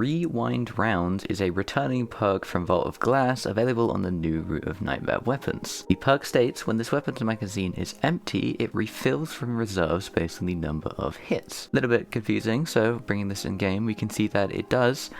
Rewind Rounds is a returning perk from Vault of Glass available on the new route of Nightmare weapons. The perk states when this weapon's magazine is empty, it refills from reserves based on the number of hits. A little bit confusing, so bringing this in game, we can see that it does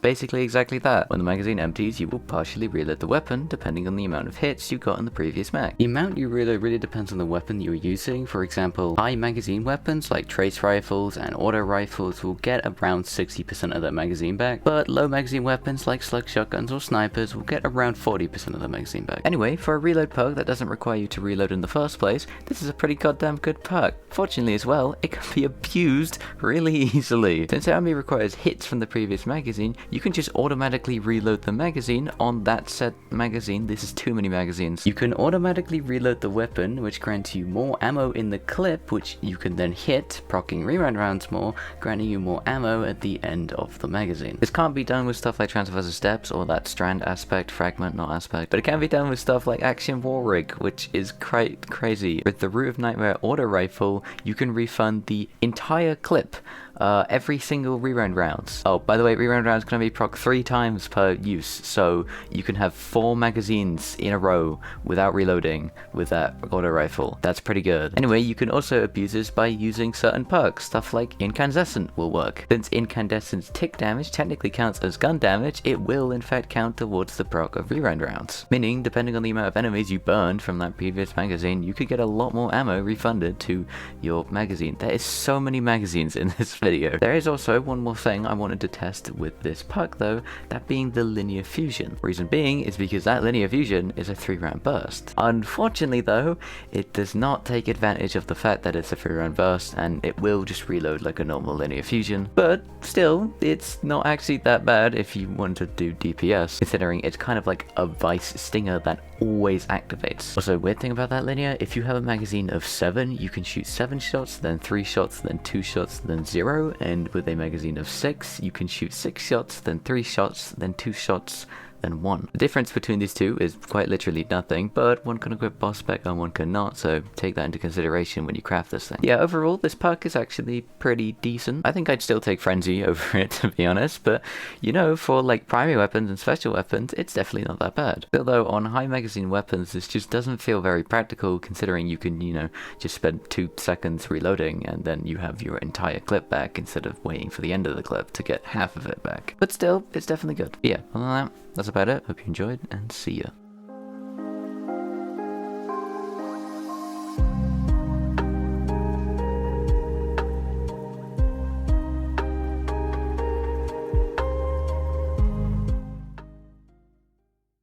basically exactly that. When the magazine empties, you will partially reload the weapon, depending on the amount of hits you got in the previous mag. The amount you reload really depends on the weapon you're using. For example, high magazine weapons like trace rifles and auto rifles will get around 60% of their magazine back, but low magazine weapons like slug shotguns or snipers will get around 40% of their magazine back. Anyway, for a reload perk that doesn't require you to reload in the first place, this is a pretty goddamn good perk. Fortunately as well, it can be abused really easily. Since it only requires hits from the previous magazine, you can just automatically reload the magazine on that said magazine. This is too many magazines. You can automatically reload the weapon, which grants you more ammo in the clip, which you can then hit, proccing rewind rounds more, granting you more ammo at the end of the magazine. This can't be done with stuff like Transverse Steps or that strand aspect, fragment, not aspect, but it can be done with stuff like Action War Rig, which is quite crazy. With the Root of Nightmare auto rifle, you can refund the entire clip every single reround rounds. Oh, by the way, reround rounds can only proc 3 times per use, so you can have 4 magazines in a row without reloading with that auto rifle. That's pretty good. Anyway, you can also abuse this by using certain perks. Stuff like Incandescent will work. Since Incandescent's tick damage technically counts as gun damage, it will in fact count towards the proc of reround rounds. Meaning, depending on the amount of enemies you burned from that previous magazine, you could get a lot more ammo refunded to your magazine. There is so many magazines in this video. There is also one more thing I wanted to test with this perk though, that being the linear fusion. Reason being is because that linear fusion is a 3-round burst. Unfortunately though, it does not take advantage of the fact that it's a 3-round burst and it will just reload like a normal linear fusion. But still, it's not actually that bad if you want to do DPS, considering it's kind of like a vice stinger that always activates. Also, weird thing about that linear, if you have a magazine of 7, you can shoot 7 shots, then 3 shots, then 2 shots, then 0. And with a magazine of 6, you can shoot 6 shots, then 3 shots, then 2 shots, then 1. The difference between these two is quite literally nothing, but one can equip boss spec and one cannot, so take that into consideration when you craft this thing. Yeah, overall, this perk is actually pretty decent. I think I'd still take Frenzy over it, to be honest, but, you know, for like primary weapons and special weapons, it's definitely not that bad. Although on high magazine weapons, this just doesn't feel very practical, considering you can, you know, just spend 2 seconds reloading, and then you have your entire clip back, instead of waiting for the end of the clip to get half of it back. But still, it's definitely good. But yeah, other than that, that's about it. Hope you enjoyed, and see ya.